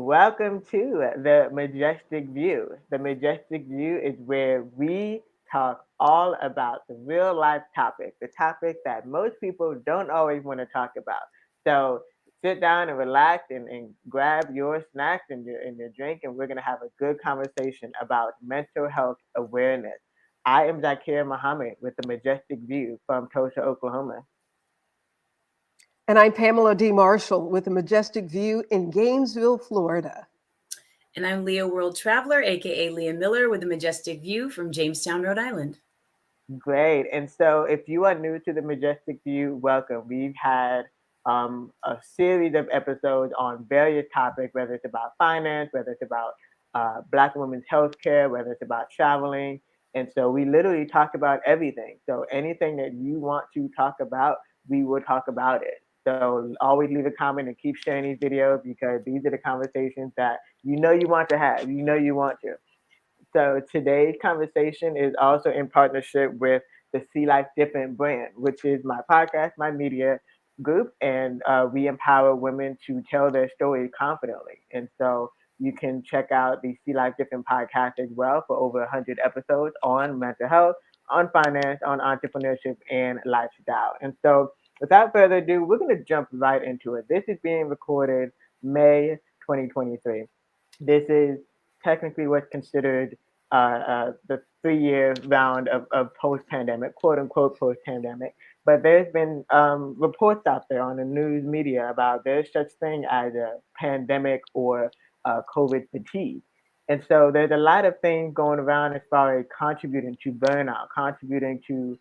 Welcome to the Majestic View. The Majestic View is where we talk all about the real life topic, the topic that most people don't always want to talk about. So sit down and relax and grab your snacks and your drink, and we're going to have a good conversation about mental health awareness. I am Zakir Muhammad with the Majestic View from Tulsa, Oklahoma. And I'm Pamela D. Marshall with a Majestic View in Gainesville, Florida. And I'm Leah World Traveler, aka Leah Miller, with a Majestic View from Jamestown, Rhode Island. Great. And so, if you are new to the Majestic View, welcome. We've had a series of episodes on various topics, whether it's about finance, whether it's about Black women's healthcare, whether it's about traveling. And so, we literally talk about everything. So, anything that you want to talk about, we will talk about it. So, always leave a comment and keep sharing these videos because these are the conversations that you want to have, you want to. So today's conversation is also in partnership with the See Life Different brand, which is my podcast, my media group, and we empower women to tell their story confidently. And so you can check out the See Life Different podcast as well for over 100 episodes on mental health, on finance, on entrepreneurship, and lifestyle. And so without further ado, we're going to jump right into it. This is being recorded May 2023. This is technically what's considered the 3 year round of post pandemic, quote unquote post pandemic. But there's been reports out there on the news media about there's such thing as a pandemic or COVID fatigue. And so there's a lot of things going around as far as contributing to burnout, contributing to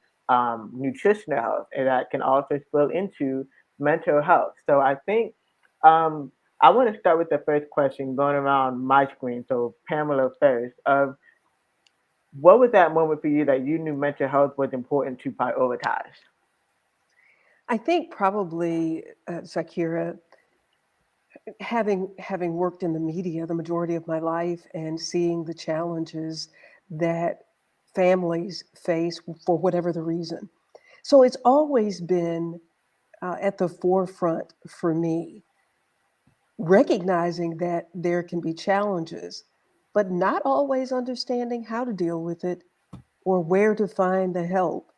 nutritional health, and that can also spill into mental health. So I think um, I want to start with the first question going around my screen. So Pamela first. What was that moment for you that you knew mental health was important to prioritize? I think probably, Zakira, having worked in the media the majority of my life and seeing the challenges that families face for whatever the reason. So it's always been at the forefront for me, recognizing that there can be challenges, but not always understanding how to deal with it or where to find the help.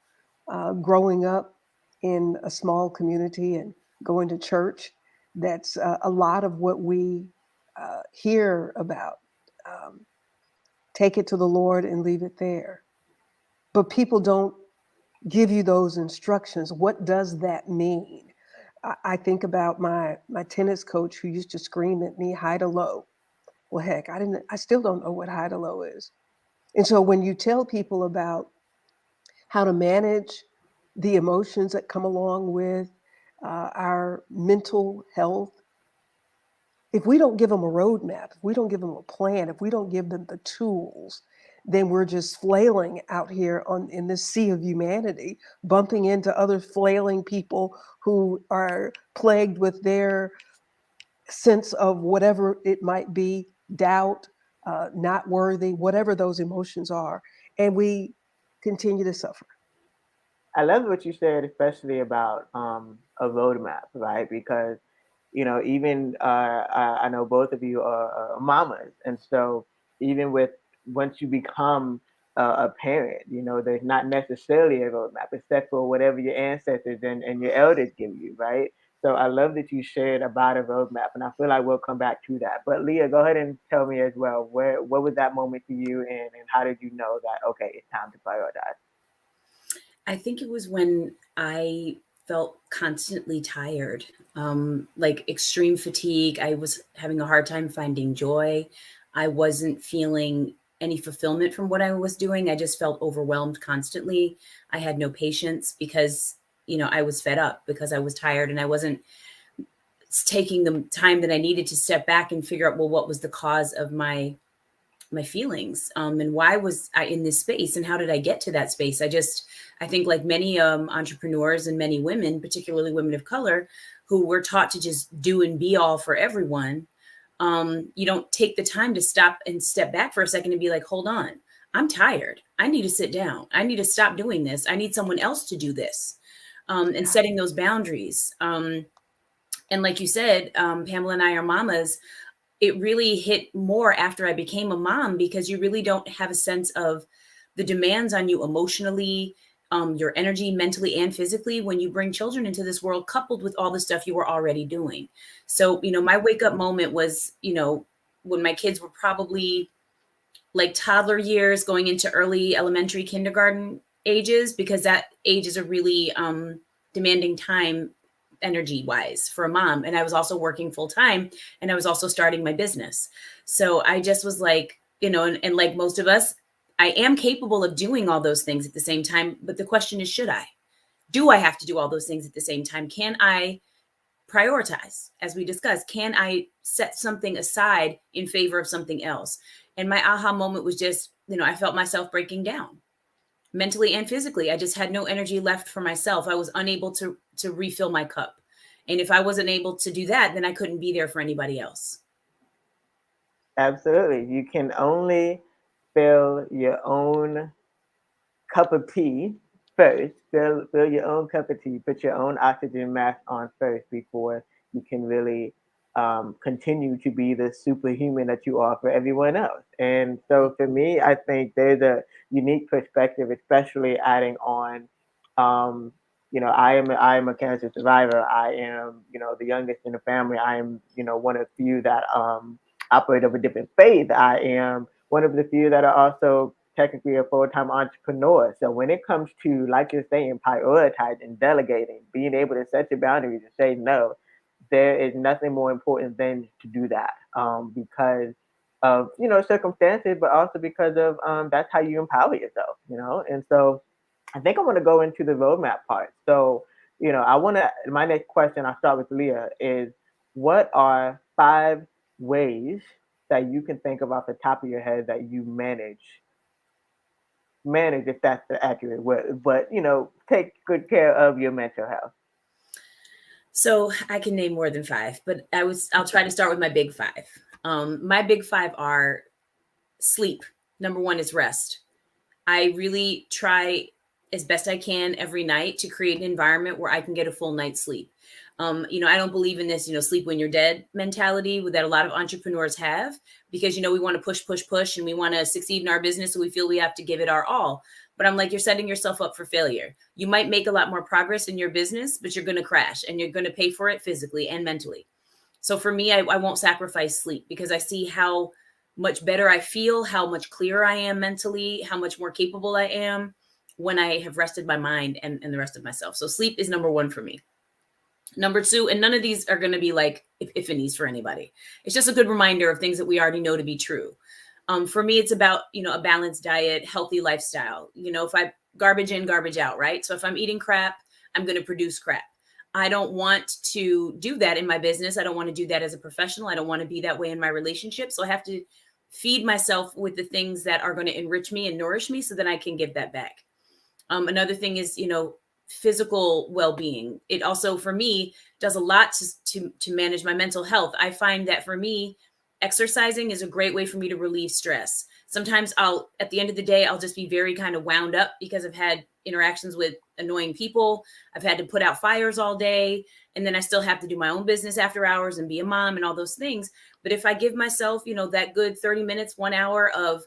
Growing up in a small community and going to church, that's a lot of what we hear about. Um, Take it to the Lord and leave it there. But people don't give you those instructions. What does that mean? I think about my tennis coach who used to scream at me, high to low. Well, heck, I still don't know what high to low is. And so when you tell people about how to manage the emotions that come along with our mental health, if we don't give them a roadmap, if we don't give them a plan, if we don't give them the tools, then we're just flailing out here in this sea of humanity, bumping into other flailing people who are plagued with their sense of whatever it might be, doubt, not worthy, whatever those emotions are. And we continue to suffer. I love what you said, especially about a roadmap, right? Because even I know both of you are mamas, and so even with once you become a parent, there's not necessarily a roadmap except for whatever your ancestors and your elders give you, right? So I love that you shared about a roadmap, and I feel like we'll come back to that. But Leah, go ahead and tell me as well, what was that moment for you, and how did you know that okay, it's time to prioritize? I think it was when I felt constantly tired, like extreme fatigue. I was having a hard time finding joy. I wasn't feeling any fulfillment from what I was doing. I just felt overwhelmed constantly. I had no patience because, I was fed up because I was tired and I wasn't taking the time that I needed to step back and figure out, well, what was the cause of my feelings, and why was I in this space and how did I get to that space. I think like many entrepreneurs and many women, particularly women of color, who were taught to just do and be all for everyone, you don't take the time to stop and step back for a second and be like, hold on, I'm tired, I need to sit down, I need to stop doing this, I need someone else to do this, and setting those boundaries. And like you said, Pamela and I are mamas. it really hit more after I became a mom, because you really don't have a sense of the demands on you emotionally, your energy, mentally and physically, when you bring children into this world, coupled with all the stuff you were already doing. So, my wake up moment was, when my kids were probably like toddler years going into early elementary kindergarten ages, because that age is a really demanding time energy wise for a mom. And I was also working full time, and I was also starting my business. So I just was like, and like most of us, I am capable of doing all those things at the same time. But the question is, should I? Do I have to do all those things at the same time? Can I prioritize? As we discussed, can I set something aside in favor of something else? And my aha moment was just, I felt myself breaking down mentally and physically. I just had no energy left for myself. I was unable to refill my cup. And if I wasn't able to do that, then I couldn't be there for anybody else. Absolutely. You can only fill your own cup of tea first. Fill your own cup of tea. Put your own oxygen mask on first before you can really continue to be the superhuman that you are for everyone else. And so for me, I think there's a unique perspective, especially adding on. Um, I am a cancer survivor. I am the youngest in the family. I am one of the few that operate of a different faith. I am one of the few that are also technically a full-time entrepreneur. So when it comes to, like you're saying, prioritizing, delegating, being able to set your boundaries and say no, there is nothing more important than to do that, because of circumstances, but also because of that's how you empower yourself. And so I think I want to go into the roadmap part. So I want to. My next question, I'll start with Leah, is what are 5 ways that you can think of off the top of your head that you manage, if that's the accurate word, but take good care of your mental health. So I can name more than five, but I'll try to start with my big five. My big five are sleep. Number one is rest. I really try as best I can every night to create an environment where I can get a full night's sleep. I don't believe in this, sleep when you're dead mentality that a lot of entrepreneurs have, because, we want to push, push, push, and we want to succeed in our business. So we feel we have to give it our all. But I'm like, you're setting yourself up for failure. You might make a lot more progress in your business, but you're going to crash, and you're going to pay for it physically and mentally. So for me, I won't sacrifice sleep, because I see how much better I feel, how much clearer I am mentally, how much more capable I am when I have rested my mind and the rest of myself. So sleep is number one for me. Number two, and none of these are going to be like epiphanies for anybody. It's just a good reminder of things that we already know to be true. For me, it's about, a balanced diet, healthy lifestyle. If I garbage in, garbage out, right? So if I'm eating crap, I'm going to produce crap. I don't want to do that in my business. I don't want to do that as a professional. I don't want to be that way in my relationship. So I have to feed myself with the things that are going to enrich me and nourish me so that I can give that back. Another thing is, physical well-being. It also, for me, does a lot to manage my mental health. I find that for me, exercising is a great way for me to relieve stress. Sometimes at the end of the day, I'll just be very kind of wound up because I've had interactions with annoying people. I've had to put out fires all day, and then I still have to do my own business after hours and be a mom and all those things. But if I give myself, that good 30 minutes, 1 hour of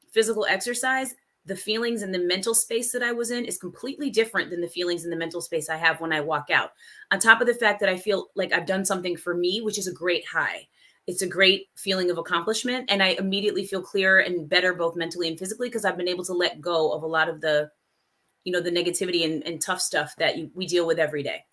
physical exercise, the feelings and the mental space that I was in is completely different than the feelings and the mental space I have when I walk out. On top of the fact that I feel like I've done something for me, which is a great high. It's a great feeling of accomplishment. And I immediately feel clearer and better, both mentally and physically, because I've been able to let go of a lot of the negativity and tough stuff that we deal with every day.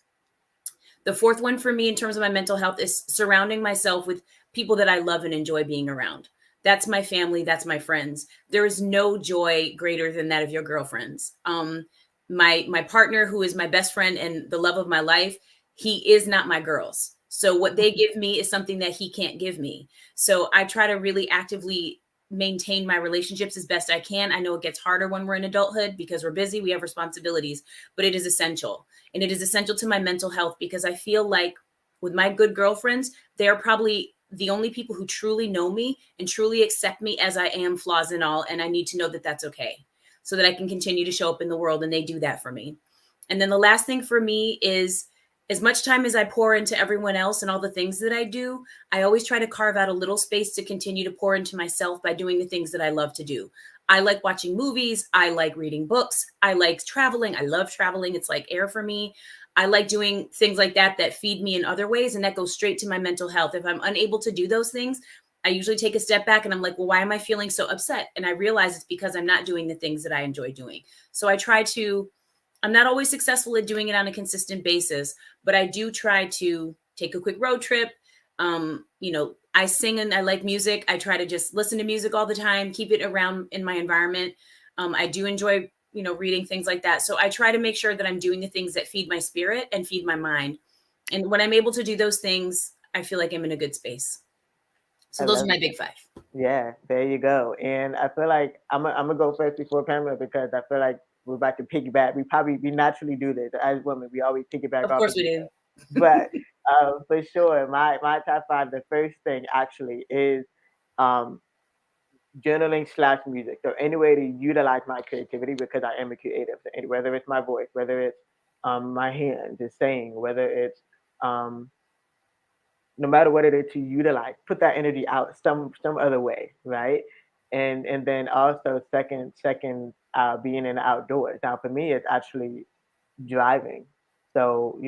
The fourth one for me in terms of my mental health is surrounding myself with people that I love and enjoy being around. That's my family. That's my friends. There is no joy greater than that of your girlfriends. My partner, who is my best friend and the love of my life, he is not my girls. So what they give me is something that he can't give me. So I try to really actively maintain my relationships as best I can. I know it gets harder when we're in adulthood because we're busy, we have responsibilities, but it is essential. And it is essential to my mental health, because I feel like with my good girlfriends, they are probably the only people who truly know me and truly accept me as I am, flaws and all. And I need to know that that's okay, so that I can continue to show up in the world. And they do that for me. And then the last thing for me is as much time as I pour into everyone else and all the things that I do, I always try to carve out a little space to continue to pour into myself by doing the things that I love to do. I like watching movies. I like reading books. I like traveling. I love traveling. It's like air for me. I like doing things like that that feed me in other ways. And that goes straight to my mental health. If I'm unable to do those things, I usually take a step back and I'm like, well, why am I feeling so upset? And I realize it's because I'm not doing the things that I enjoy doing. So I try to, I'm not always successful at doing it on a consistent basis, but I do try to take a quick road trip. I sing and I like music. I try to just listen to music all the time, keep it around in my environment. I do enjoy, reading things like that. So I try to make sure that I'm doing the things that feed my spirit and feed my mind. And when I'm able to do those things, I feel like I'm in a good space. So I those are love my it. big five. Yeah, there you go. And I feel like I'm gonna go first before Pamela because I feel like we're about to piggyback. We naturally do this as women. We always piggyback Of off course of we each do. other. But for sure, my top five. The first thing actually is um, journaling slash music. So any way to utilize my creativity because I am a creative. So whether it's my voice, whether it's my hand just saying, whether it's um, no matter what it is to utilize, put that energy out some other way, right? And then also second being in the outdoors. Now for me, it's actually driving. So,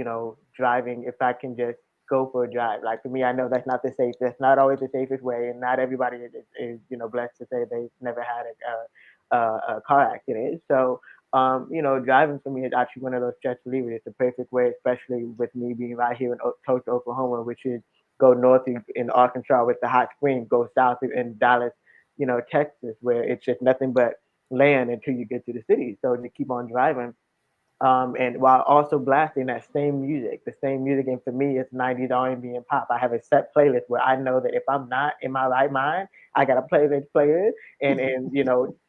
driving, if I can just go for a drive. Like for me, I know that's not the safe, that's not always the safest way. And not everybody is blessed to say they've never had a car accident. So, driving for me is actually one of those stress relievers. It's the perfect way, especially with me being right here in Tulsa, Oklahoma, which is go north in Arkansas with the hot springs, go south in Dallas, Texas, where it's just nothing but land until you get to the city. So to keep on driving, and while also blasting that same music, the same music. And for me, it's 90s R&B and pop. I have a set playlist where I know that if I'm not in my right mind, I gotta play this playlist and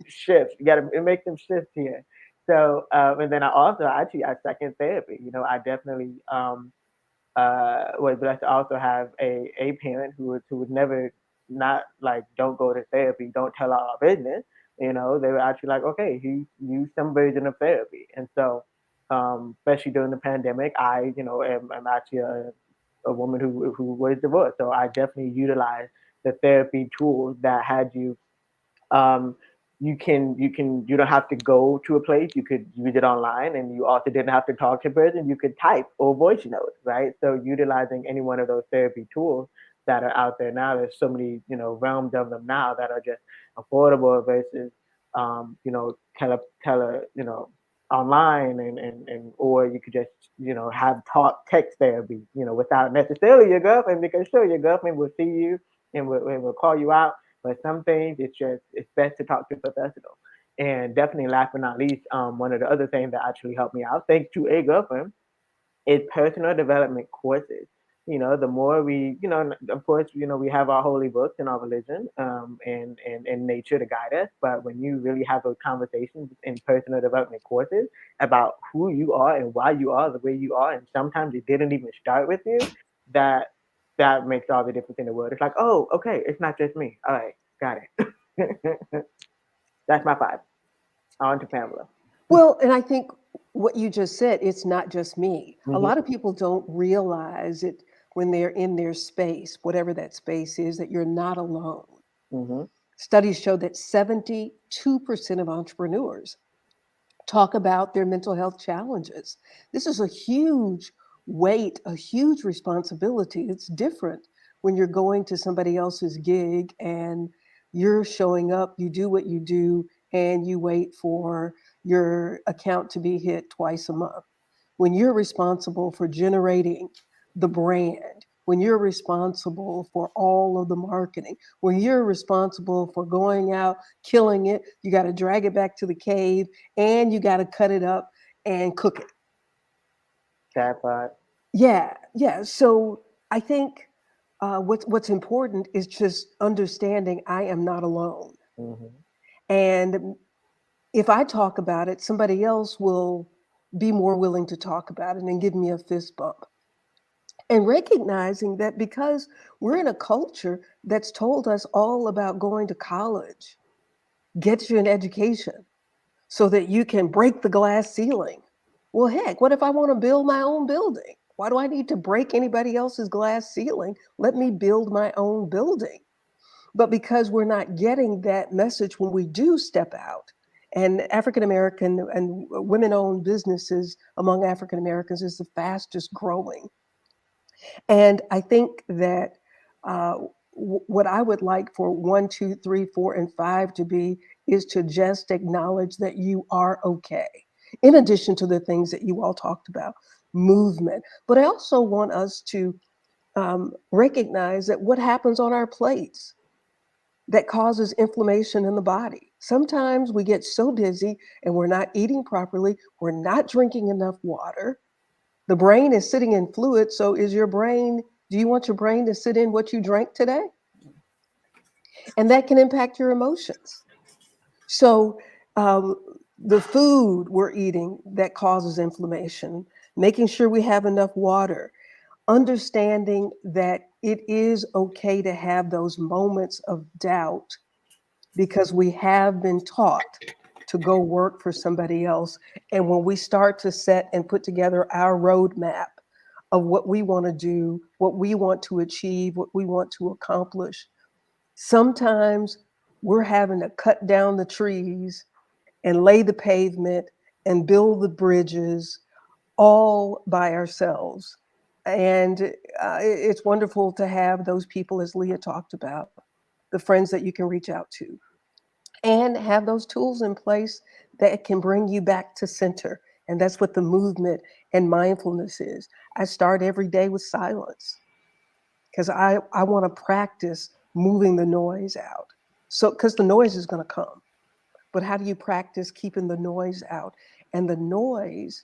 shift. You gotta make them shifts here. So and then I also actually I second therapy. I definitely was blessed to also have a parent who was never not like don't go to therapy, don't tell our business. They were actually like, okay, he used some version of therapy, and so especially during the pandemic, I am actually a woman who was divorced, so I definitely utilized the therapy tools that had you um, you don't have to go to a place. You could use it online, and you also didn't have to talk to a person. You could type or voice notes, right? So utilizing any one of those therapy tools that are out there now. There's so many realms of them now that are just affordable versus online and or you could just have talk text therapy without necessarily your girlfriend, because sure your girlfriend will see you and will call you out, but some things it's best to talk to a professional. And definitely last but not least, one of the other things that actually helped me out, thanks to a girlfriend, is personal development courses. The more we, of course, we have our holy books and our religion, and nature to guide us. But when you really have those conversations in personal development courses about who you are and why you are the way you are, and sometimes it didn't even start with you, that that makes all the difference in the world. It's like, oh, okay, it's not just me. All right, got it. That's my five. On to Pamela. Well, and I think what you just said, it's not just me. A Hmm. lot of people don't realize it when they're in their space, whatever that space is, that you're not alone. Hmm. Studies show that 72% of entrepreneurs talk about their mental health challenges. This is a huge weight, a huge responsibility. It's different when you're going to somebody else's gig and you're showing up, you do what you do, and you wait for your account to be hit twice a month. When you're responsible for generating the brand, when you're responsible for all of the marketing, when you're responsible for going out, killing it, you got to drag it back to the cave and you got to cut it up and cook it. That part. Yeah, yeah. So I think what's important is just understanding I am not alone. Hmm. And if I talk about it, somebody else will be more willing to talk about it and give me a fist bump. And recognizing that because we're in a culture that's told us all about going to college, get you an education so that you can break the glass ceiling. Well, heck, what if I want to build my own building? Why do I need to break anybody else's glass ceiling? Let me build my own building. But because we're not getting that message when we do step out, and African American and women owned businesses among African Americans is the fastest growing. And I think that uh, what I would like for 1, 2, 3, 4, and 5 to be is to just acknowledge that you are okay, in addition to the things that you all talked about, movement. But I also want us to recognize that what happens on our plates that causes inflammation in the body. Sometimes we get so busy and we're not eating properly, we're not drinking enough water. The brain is sitting in fluid. So do you want your brain to sit in what you drank today? And that can impact your emotions. So um, the food we're eating that causes inflammation, making sure we have enough water, understanding that it is okay to have those moments of doubt because we have been taught to go work for somebody else. And when we start to set and put together our roadmap of what we want to do, what we want to achieve, what we want to accomplish, sometimes we're having to cut down the trees and lay the pavement and build the bridges all by ourselves. And it's wonderful to have those people, as Leah talked about, the friends that you can reach out to and have those tools in place that can bring you back to center. And that's what the movement and mindfulness is. I start every day with silence because I want to practice moving the noise out. So, because the noise is going to come. But how do you practice keeping the noise out? And the noise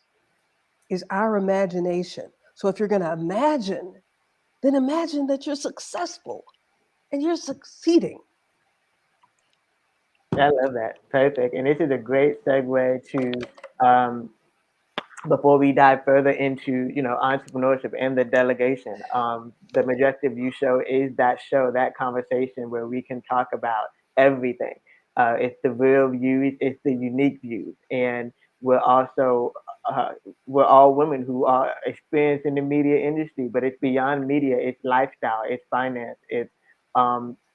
is our imagination. So, if you're going to imagine, then imagine that you're successful and you're succeeding. I love that. Perfect. And this is a great segue to before we dive further into entrepreneurship and the delegation. The Majestic View Show is that show, that conversation where we can talk about everything. It's the real views, it's the unique views, and we're also uh, we're all women who are experienced in the media industry, but it's beyond media. It's lifestyle, it's finance, it's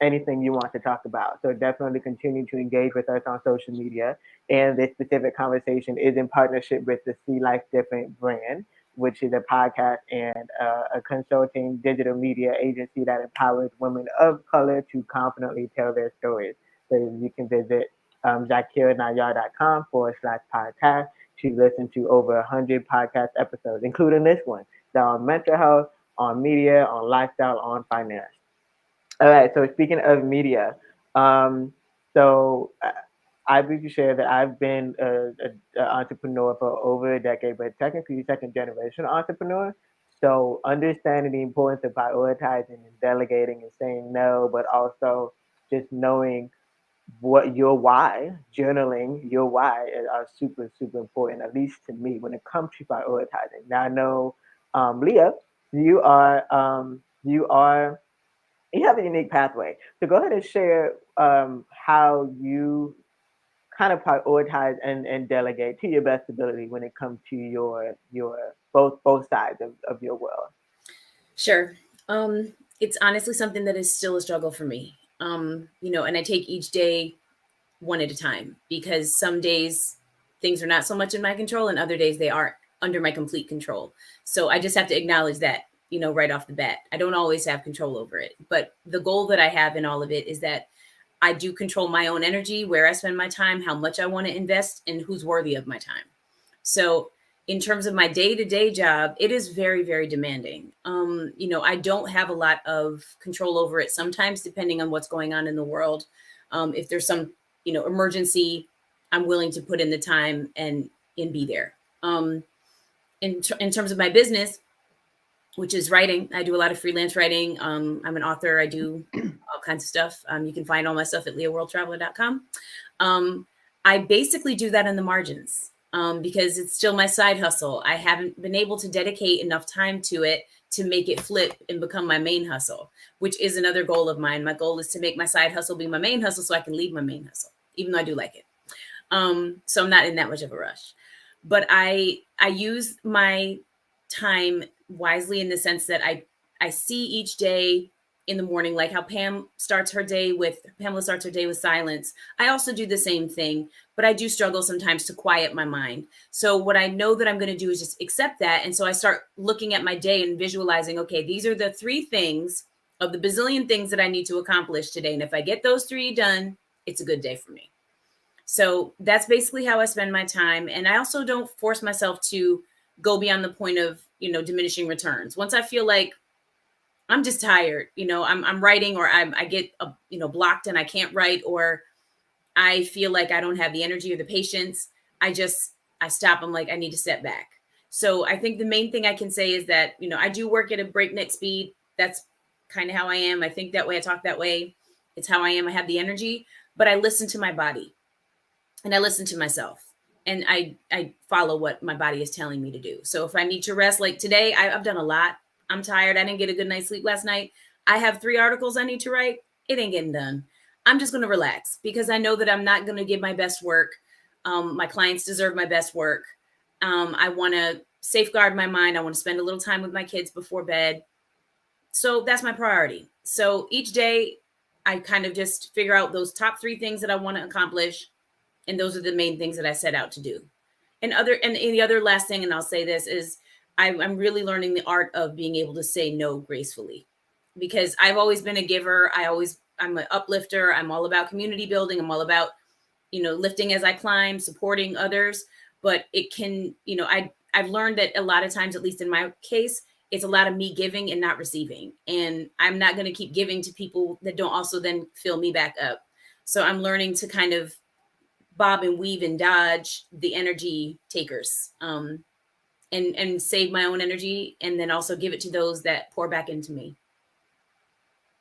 anything you want to talk about. So definitely continue to engage with us on social media. And this specific conversation is in partnership with the See Life Different brand, which is a podcast and a consulting digital media agency that empowers women of color to confidently tell their stories. So you can visit zakirnayar.com/podcast to listen to over 100 podcast episodes, including this one. They're on mental health, on media, on lifestyle, on finance. All right. So speaking of media, um, so I briefly share that I've been a entrepreneur for over a decade, but technically second generation entrepreneur. So understanding the importance of prioritizing and delegating and saying no, but also just knowing what your why, journaling your why are super, super important, at least to me, when it comes to prioritizing. Now I know, Leah, you are you have a unique pathway. So go ahead and share how you kind of prioritize and delegate to your best ability when it comes to your both sides of your world. Sure. It's honestly something that is still a struggle for me. And I take each day one at a time because some days things are not so much in my control and other days they are under my complete control. So I just have to acknowledge that, right off the bat. I don't always have control over it. But the goal that I have in all of it is that I do control my own energy, where I spend my time, how much I want to invest, and who's worthy of my time. So, in terms of my day to day job, it is very, very demanding. I don't have a lot of control over it sometimes, depending on what's going on in the world. If there's some, emergency, I'm willing to put in the time and be there. In terms of my business, which is writing. I do a lot of freelance writing. I'm an author. I do all kinds of stuff. You can find all my stuff at leahworldtraveler.com. I basically do that in the margins because it's still my side hustle. I haven't been able to dedicate enough time to it to make it flip and become my main hustle, which is another goal of mine. My goal is to make my side hustle be my main hustle so I can leave my main hustle, even though I do like it. So I'm not in that much of a rush. But I use my time wisely in the sense that I see each day in the morning, like how Pamela starts her day with silence. I also do the same thing, but I do struggle sometimes to quiet my mind. So what I know that I'm going to do is just accept that. And so I start looking at my day and visualizing, okay, these are the 3 things of the bazillion things that I need to accomplish today. And if I get those 3 done, it's a good day for me. So that's basically how I spend my time. And I also don't force myself to go beyond the point of, diminishing returns. Once I feel like I'm just tired, I'm writing, or I get, blocked and I can't write, or I feel like I don't have the energy or the patience, I stop. I'm like, I need to step back. So I think the main thing I can say is that, I do work at a breakneck speed. That's kind of how I am. I think that way. I talk that way. It's how I am. I have the energy, but I listen to my body and I listen to myself, and I follow what my body is telling me to do. So if I need to rest, like today, I've done a lot. I'm tired. I didn't get a good night's sleep last night. I have 3 articles I need to write. It ain't getting done. I'm just going to relax because I know that I'm not going to give my best work. My clients deserve my best work. I want to safeguard my mind. I want to spend a little time with my kids before bed. So that's my priority. So each day I kind of just figure out those top 3 things that I want to accomplish. And those are the main things that I set out to do. And the other last thing, and I'll say this, is I'm really learning the art of being able to say no gracefully, because I've always been a giver. I'm an uplifter. I'm all about community building. I'm all about, lifting as I climb, supporting others. But it can, I've learned that a lot of times, at least in my case, it's a lot of me giving and not receiving. And I'm not going to keep giving to people that don't also then fill me back up. So I'm learning to kind of bob and weave and dodge the energy takers, and save my own energy, and then also give it to those that pour back into me.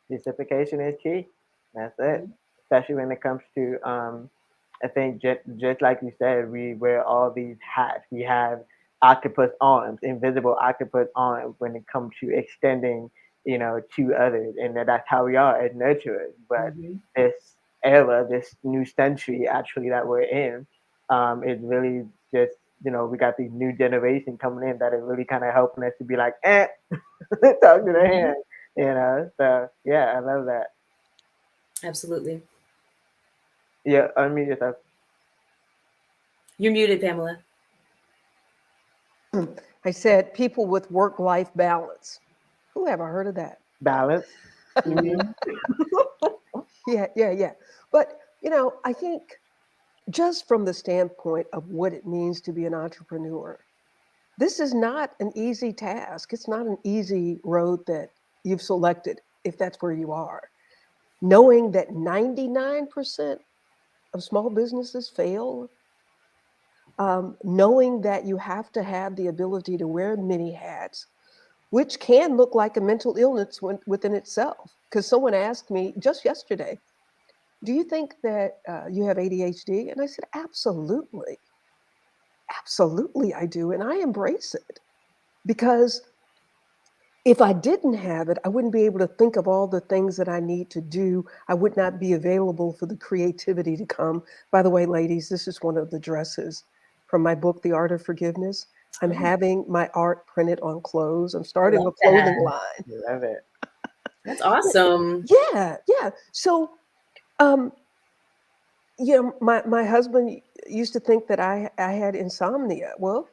Reciprocation is key. That's it. Mhm. Especially when it comes to, I think just like you said, we wear all these hats. We have octopus arms, invisible octopus arms when it comes to extending, to others, and that's how we are as nurturers. But Mhm. this era, this new century, actually that we're in, is really just, we got these new generation coming in that are really kind of helping us to be like, talk to the Mhm. hand, So yeah, I love that. Absolutely. Yeah, unmute yourself. You're muted, Pamela. I said people with work-life balance. Who ever heard of that? Balance. Mm-hmm. Mhm. Yeah, yeah, yeah. But, I think just from the standpoint of what it means to be an entrepreneur, this is not an easy task. It's not an easy road that you've selected if that's where you are. Knowing that 99% of small businesses fail, knowing that you have to have the ability to wear many hats, which can look like a mental illness within itself. Because someone asked me just yesterday, do you think that you have ADHD? And I said, absolutely. Absolutely, I do. And I embrace it because if I didn't have it, I wouldn't be able to think of all the things that I need to do. I would not be available for the creativity to come. By the way, ladies, this is one of the dresses from my book, The Art of Forgiveness. I'm Oh, having my art printed on clothes. I'm I starting love a that. clothing line. Love it. That's awesome. Yeah, yeah. So, um, my husband used to think that I had insomnia. Well,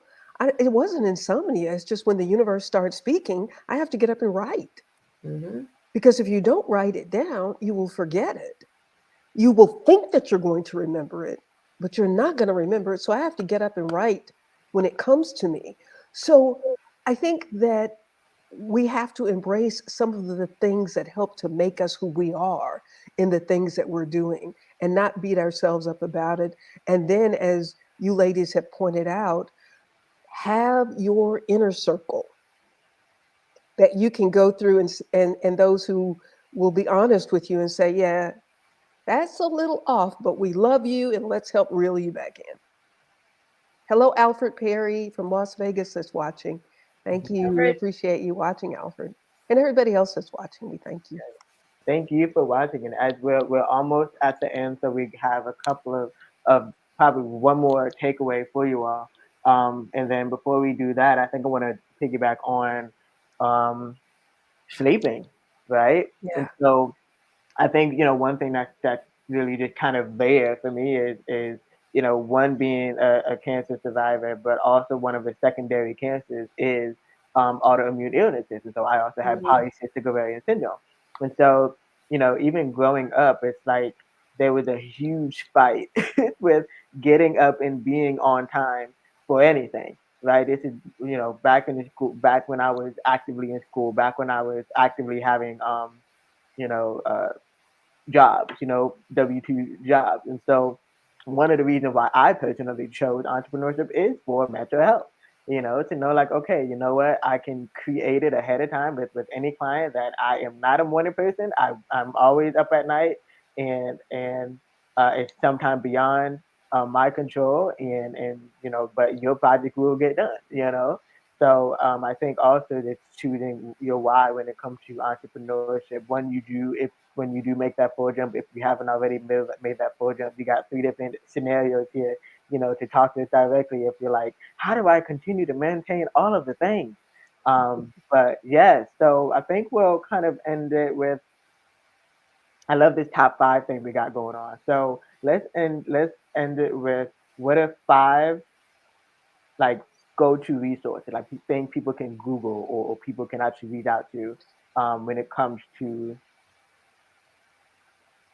it wasn't insomnia. It's just when the universe starts speaking, I have to get up and write. Hmm. Because if you don't write it down, you will forget it. You will think that you're going to remember it, but you're not going to remember it. So I have to get up and write when it comes to me. So I think that we have to embrace some of the things that help to make us who we are in the things that we're doing and not beat ourselves up about it. And then, as you ladies have pointed out, have your inner circle that you can go through, and those who will be honest with you and say, yeah, that's a little off, but we love you and let's help reel you back in. Hello, Alfred Perry from Las Vegas that's watching. Thank you. We Alfred. appreciate you watching, Alfred. And everybody else that's watching, we thank you. Thank you for watching. And as we're almost at the end, so we have a couple of probably one more takeaway for you all. And then before we do that, I think I want to piggyback on. um, sleeping, right? And Yeah. so I think, one thing that's really just kind of there for me is one being a cancer survivor, but also one of the secondary cancers is autoimmune illnesses, and so I also have Mhm. polycystic ovarian syndrome, and so even growing up, it's like there was a huge fight with getting up and being on time for anything. Right. This is, back in the school, back when I was actively in school, back when I was actively having, you know, uh, jobs, W-2 jobs. And so one of the reasons why I personally chose entrepreneurship is for mental health, to know like, okay, you know what, I can create it ahead of time with any client that I am not a morning person. I'm always up at night and it's sometimes beyond my control and but your project will get done, So I think also that choosing your why when it comes to entrepreneurship, when you do make that full jump, if you haven't already made that full jump, you got three different scenarios here, to talk to us directly. If you're like, how do I continue to maintain all of the things? But yes, so I think we'll kind of end it with. I love this top five thing we got going on. So let's end it with what are five like go-to resources, like things people can Google or people can actually reach out to when it comes to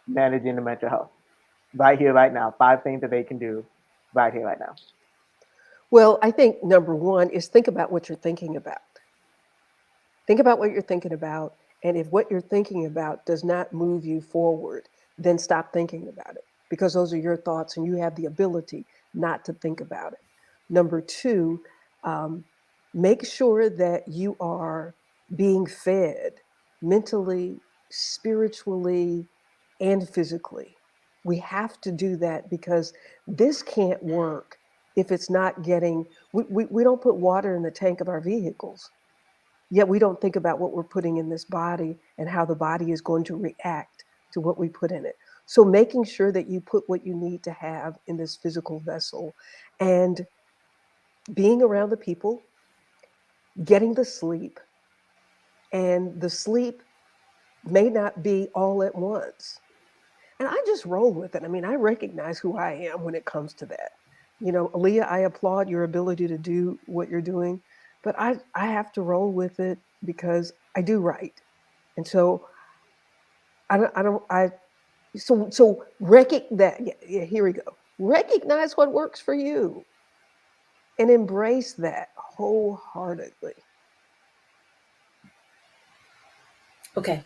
managing the mental health. Right here, right now. Five things that they can do right here, right now. Well, I think number one is think about what you're thinking about. Think about what you're thinking about. And if what you're thinking about does not move you forward, then stop thinking about it because those are your thoughts and you have the ability not to think about it. Number two, um, make sure that you are being fed mentally, spiritually, and physically. We have to do that because this can't work if it's not getting, we don't put water in the tank of our vehicles. Yet we don't think about what we're putting in this body and how the body is going to react to what we put in it. So making sure that you put what you need to have in this physical vessel and being around the people, getting the sleep, and the sleep may not be all at once. And I just roll with it. I mean, I recognize who I am when it comes to that. Aaliyah, I applaud your ability to do what you're doing, but I have to roll with it because I do right. And so I don't, so that, yeah, here we go. Recognize what works for you and embrace that wholeheartedly. Okay.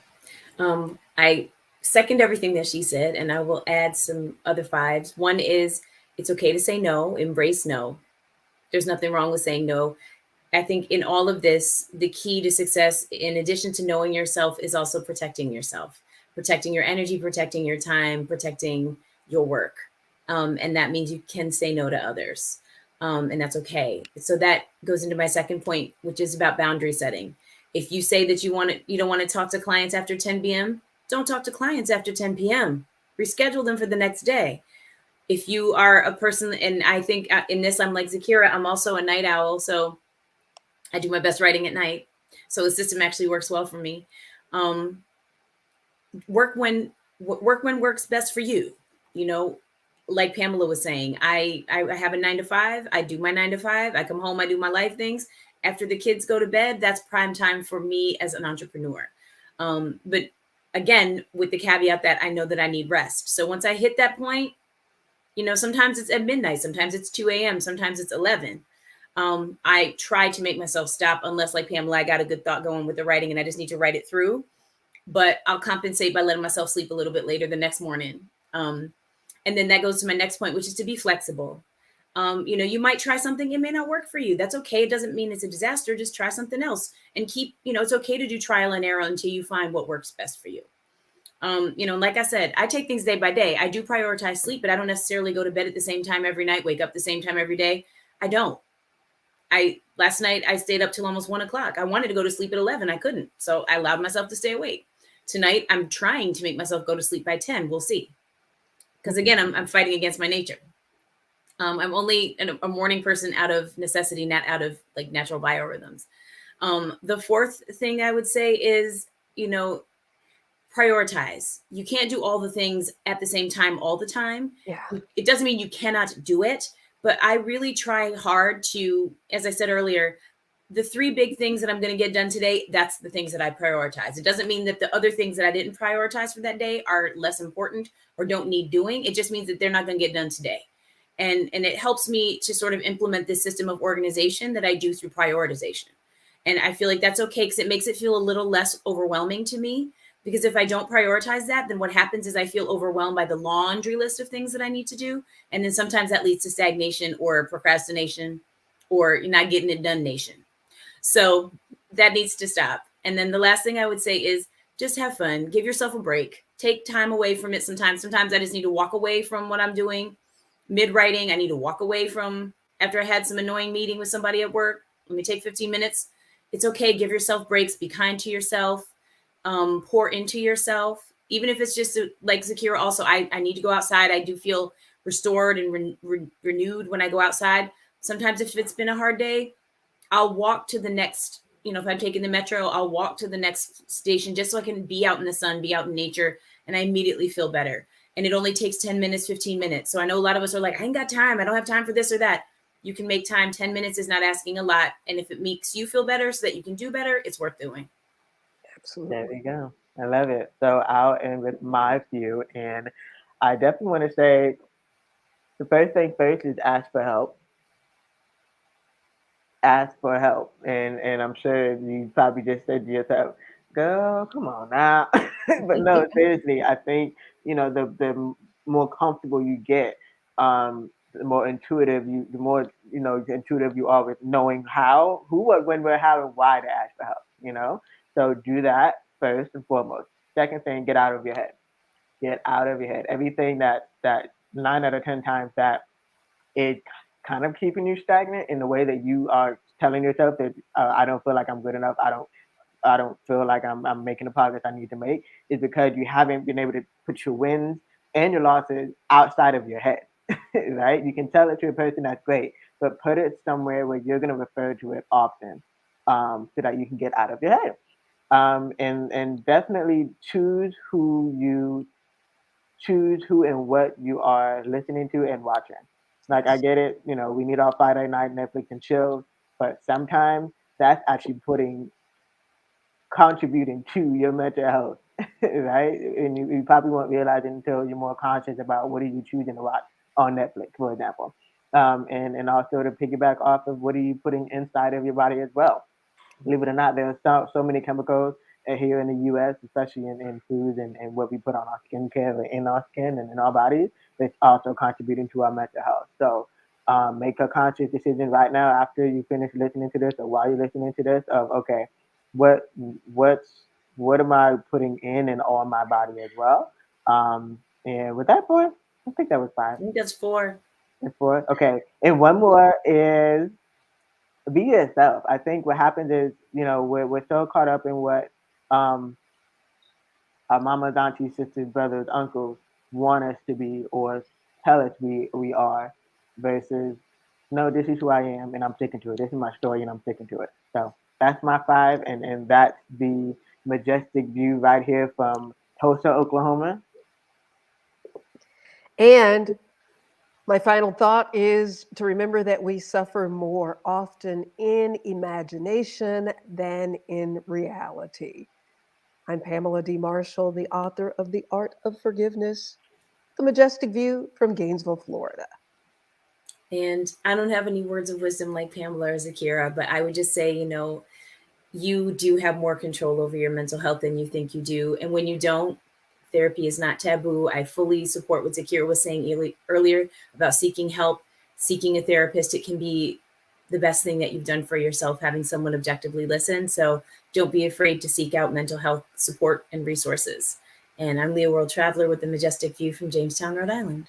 I second everything that she said, and I will add some other fives. One is it's okay to say no, embrace no. There's nothing wrong with saying no. I think in all of this, the key to success, in addition to knowing yourself, is also protecting yourself, protecting your energy, protecting your time, protecting your work. And that means you can say no to others. And that's okay. So that goes into my second point, which is about boundary setting. If you say that you don't want to talk to clients after 10 p.m., don't talk to clients after 10 p.m. Reschedule them for the next day. If you are a person, and I think in this, I'm like Zakira, I'm also a night owl. So I do my best writing at night. So the system actually works well for me. Um, work when work when works best for you. You know, like Pamela was saying, I have a 9 to 5. I do my 9 to 5. I come home, I do my life things. After the kids go to bed, that's prime time for me as an entrepreneur. But again, with the caveat that I know that I need rest. So once I hit that point, sometimes it's at midnight, sometimes it's 2 a.m., sometimes it's 11. I try to make myself stop unless, like Pamela, I got a good thought going with the writing and I just need to write it through. But I'll compensate by letting myself sleep a little bit later the next morning. Um, and then that goes to my next point, which is to be flexible. You might try something, it may not work for you. That's okay. It doesn't mean it's a disaster. Just try something else and it's okay to do trial and error until you find what works best for you. Like I said, I take things day by day. I do prioritize sleep, but I don't necessarily go to bed at the same time every night, wake up the same time every day. I don't. I last night I stayed up till almost 1 o'clock. I wanted to go to sleep at 11. I couldn't. So I allowed myself to stay awake. Tonight I'm trying to make myself go to sleep by 10. We'll see. Because again, I'm fighting against my nature. I'm only a morning person out of necessity, not out of like natural biorhythms. The fourth thing I would say is, prioritize. You can't do all the things at the same time all the time. Yeah. It doesn't mean you cannot do it, but I really try hard to, as I said earlier, the three big things that I'm going to get done today, that's the things that I prioritize. It doesn't mean that the other things that I didn't prioritize for that day are less important or don't need doing. It just means that they're not going to get done today. And it helps me to sort of implement this system of organization that I do through prioritization. And I feel like that's okay because it makes it feel a little less overwhelming to me. Because if I don't prioritize that, then what happens is I feel overwhelmed by the laundry list of things that I need to do. And then sometimes that leads to stagnation or procrastination or not getting it done nation. So that needs to stop. And then the last thing I would say is just have fun. Give yourself a break. Take time away from it sometimes. Sometimes I just need to walk away from what I'm doing mid-writing. I need to walk away from after I had some annoying meeting with somebody at work. Let me take 15 minutes. It's okay. Give yourself breaks. Be kind to yourself. Pour into yourself. Even if it's just like Zakira also, I need to go outside. I do feel restored and renewed when I go outside. Sometimes if it's been a hard day, I'll walk to the next, if I'm taking the metro, I'll walk to the next station just so I can be out in the sun, be out in nature, and I immediately feel better. And it only takes 10 minutes, 15 minutes. So I know a lot of us are like, I ain't got time. I don't have time for this or that. You can make time. 10 minutes is not asking a lot. And if it makes you feel better so that you can do better, it's worth doing. Absolutely. There you go. I love it. So I'll end with my few. And I definitely want to say the first thing first is ask for help. Ask for help. And I'm sure you probably just said to yourself, girl, come on now. But no, seriously, I think, the more comfortable you get, the more intuitive the more, intuitive you are with knowing how, who, what, when, where, how, and why to ask for help. So do that first and foremost. Second thing, get out of your head. Get out of your head. Everything that 9 out of 10 times that is kind of keeping you stagnant in the way that you are telling yourself that I don't feel like I'm good enough. I don't feel like I'm making the progress I need to make is because you haven't been able to put your wins and your losses outside of your head, right? You can tell it to a person, that's great, but put it somewhere where you're going to refer to it often, so that you can get out of your head. And definitely choose who and what you are listening to and watching. Like I get it, we need our Friday night Netflix and chill, but sometimes that's actually contributing to your mental health, right? And you probably won't realize it until you're more conscious about what are you choosing to watch on Netflix, for example. And also to piggyback off of what are you putting inside of your body as well. Believe it or not, there are so many chemicals here in the U.S., especially in foods and what we put on our skincare or in our skin and in our bodies, that's also contributing to our mental health. So make a conscious decision right now after you finish listening to this or while you're listening to this of okay, what what's what am I putting in and on my body as well. And with that point, I think that was I five. think that's 4. That's four. Okay, and one more is be yourself. I think what happens is, we're so caught up in what um, our mamas, aunties, sisters, brothers, uncles want us to be or tell us we are, versus no, this is who I am and I'm sticking to it. This is my story and I'm sticking to it. So that's my five, and that's the majestic view right here from Tulsa, Oklahoma. And my final thought is to remember that we suffer more often in imagination than in reality. I'm Pamela D. Marshall, the author of The Art of Forgiveness, The Majestic View from Gainesville, Florida. And I don't have any words of wisdom like Pamela or Zakira, but I would just say, you do have more control over your mental health than you think you do. And when you don't, therapy is not taboo. I fully support what Zakira was saying earlier about seeking help, seeking a therapist. It can be the best thing that you've done for yourself, having someone objectively listen. So don't be afraid to seek out mental health support and resources. And I'm Leah World Traveler with the Majestic View from Jamestown, Rhode Island.